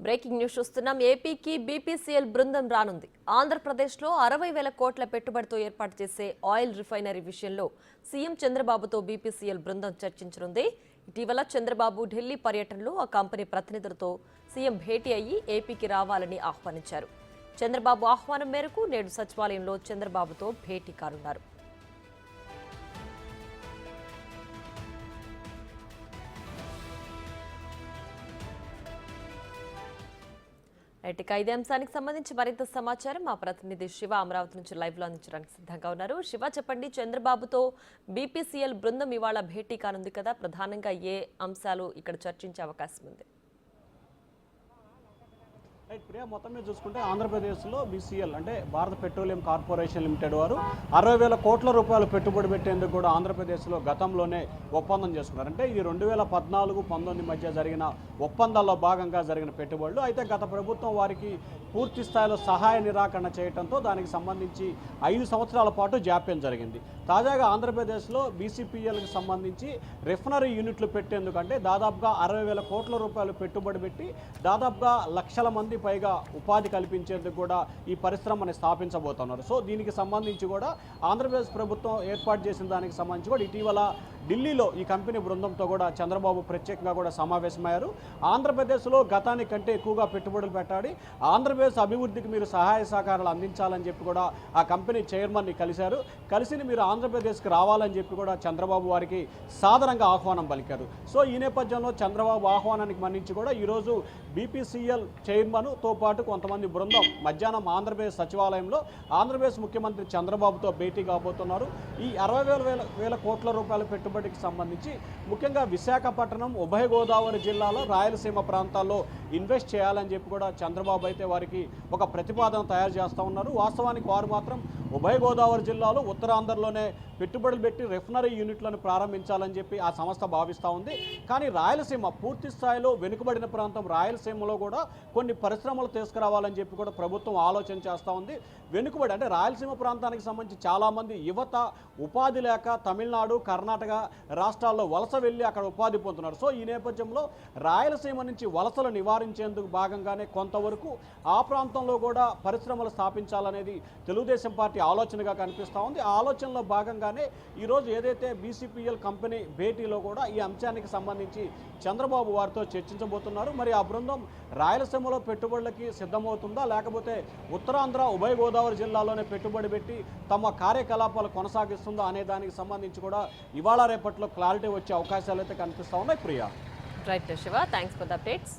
Breaking news చూస్తున్నాం. ఏపీకి BPCL బృందం రానుంది. ఆంధ్రప్రదేశ్లో 60,000 కోట్ల పెట్టుబడితో ఏర్పాటు చేసే ఆయిల్ రిఫైనరీ విషయంలో సీఎం చంద్రబాబుతో బీపీసీఎల్ బృందం చర్చించనుంది. ఇటీవల చంద్రబాబు ఢిల్లీ పర్యటనలో ఆ కంపెనీ ప్రతినిధులతో సీఎం భేటీ అయ్యి ఏపీకి రావాలని ఆహ్వానించారు. చంద్రబాబు ఆహ్వానం మేరకు నేడు సచివాలయంలో చంద్రబాబుతో భేటీ కానున్నారు. ఇక ఇదే అంశానికి సంబంధించి మరింత సమాచారం మా ప్రతినిధి శివ అమరావతి నుంచి లైవ్ లో అందించడానికి సిద్ధంగా ఉన్నారు. శివ, చెప్పండి, చంద్రబాబుతో బీపీసీఎల్ బృందం ఇవాళ భేటీ కానుంది కదా, ప్రధానంగా ఏ అంశాలు ఇక్కడ చర్చించే అవకాశం ఉంది? ప్రియా, మొత్తం మీద చూసుకుంటే ఆంధ్రప్రదేశ్లో బీసీఎల్ అంటే భారత పెట్రోలియం కార్పొరేషన్ లిమిటెడ్ వారు 60,000 కోట్ల రూపాయలు పెట్టుబడి పెట్టేందుకు కూడా ఆంధ్రప్రదేశ్లో గతంలోనే ఒప్పందం చేసుకున్నారు. అంటే ఇది 2014-19 మధ్య జరిగిన ఒప్పందాల్లో భాగంగా జరిగిన పెట్టుబడులు. అయితే గత ప్రభుత్వం వారికి పూర్తి స్థాయిలో సహాయ నిరాకరణ చేయడంతో దానికి సంబంధించి 5 సంవత్సరాల పాటు జాప్యం జరిగింది. తాజాగా ఆంధ్రప్రదేశ్లో బీసీపీఎల్కి సంబంధించి రిఫైనరీ యూనిట్లు పెట్టేందుకు అంటే దాదాపుగా 60,000 కోట్ల రూపాయలు పెట్టుబడి పెట్టి దాదాపుగా లక్షల మంది పైగా ఉపాధి కల్పించేందుకు కూడా ఈ పరిశ్రమని స్థాపించబోతున్నారు. సో దీనికి సంబంధించి కూడా ఆంధ్రప్రదేశ్ ప్రభుత్వం ఏర్పాటు చేసిన దానికి సంబంధించి కూడా ఇటీవల ఢిల్లీలో ఈ కంపెనీ బృందంతో కూడా చంద్రబాబు ప్రత్యేకంగా కూడా సమావేశమయ్యారు. ఆంధ్రప్రదేశ్లో గతానికి కంటే ఎక్కువగా పెట్టుబడులు పెట్టాలి, ఆంధ్రప్రదేశ్ అభివృద్ధికి మీరు సహాయ సహకారాలు అందించాలని చెప్పి కూడా ఆ కంపెనీ చైర్మన్ని కలిశారు. కలిసి మీరు ఆంధ్రప్రదేశ్కి రావాలని చెప్పి కూడా చంద్రబాబు వారికి సాధారణంగా ఆహ్వానం పలికారు. సో ఈ నేపథ్యంలో చంద్రబాబు ఆహ్వానానికి మన్నించి కూడా ఈరోజు బీపీసీఎల్ చైర్మన్తో పాటు కొంతమంది బృందం మధ్యాహ్నం ఆంధ్రప్రదేశ్ సచివాలయంలో ఆంధ్రప్రదేశ్ ముఖ్యమంత్రి చంద్రబాబుతో భేటీ కాబోతున్నారు. ఈ 60,000 కోట్ల రూపాయల పెట్టుబడికి సంబంధించి ముఖ్యంగా విశాఖపట్నం, ఉభయ గోదావరి జిల్లాలో, రాయలసీమ ప్రాంతాల్లో ఇన్వెస్ట్ చేయాలని చెప్పి కూడా చంద్రబాబు అయితే వారికి ఒక ప్రతిపాదన తయారు చేస్తూ ఉన్నారు. వాస్తవానికి వారు మాత్రం ఉభయ గోదావరి జిల్లాలో ఉత్తరాంధ్రలోనే పెట్టుబడులు పెట్టి రిఫైనరీ యూనిట్లను ప్రారంభించాలని చెప్పి ఆ సంస్థ భావిస్తూ ఉంది. కానీ రాయలసీమ పూర్తి స్థాయిలో వెనుకబడిన ప్రాంతం రాయలసీమలో కూడా కొన్ని పరిశ్రమలు తీసుకురావాలని చెప్పి కూడా ప్రభుత్వం ఆలోచన చేస్తూ ఉంది. వెనుకబడి అంటే రాయలసీమ ప్రాంతానికి సంబంధించి చాలామంది యువత ఉపాధి లేక తమిళనాడు, కర్ణాటక రాష్ట్రాల్లో వలస వెళ్ళి అక్కడ ఉపాధి పొందుతున్నారు. సో ఈ నేపథ్యంలో రాయలసీమ నుంచి వలసలు నివారించేందుకు భాగంగానే కొంతవరకు ఆ ప్రాంతంలో కూడా పరిశ్రమలు స్థాపించాలనేది తెలుగుదేశం పార్టీ ఆలోచనగా కనిపిస్తూ ఉంది. ఆ ఆలోచనలో భాగంగానే ఈరోజు ఏదైతే బీసీపీఎల్ కంపెనీ భేటీలో కూడా ఈ అంశానికి సంబంధించి చంద్రబాబు వారితో చర్చించబోతున్నారు. మరి ఆ బృందం రాయలసీమలో పెట్టుబడులకి సిద్ధమవుతుందా, లేకపోతే ఉత్తరాంధ్ర, ఉభయ గోదావరి జిల్లాలోనే పెట్టుబడి పెట్టి తమ కార్యకలాపాలు కొనసాగిస్తుందా అనే దానికి సంబంధించి కూడా ఇవాళ రేపట్లో క్లారిటీ వచ్చే అవకాశాలు అయితే కనిపిస్తూ ఉన్నాయి. Priya. Right Shiva, thanks for the updates.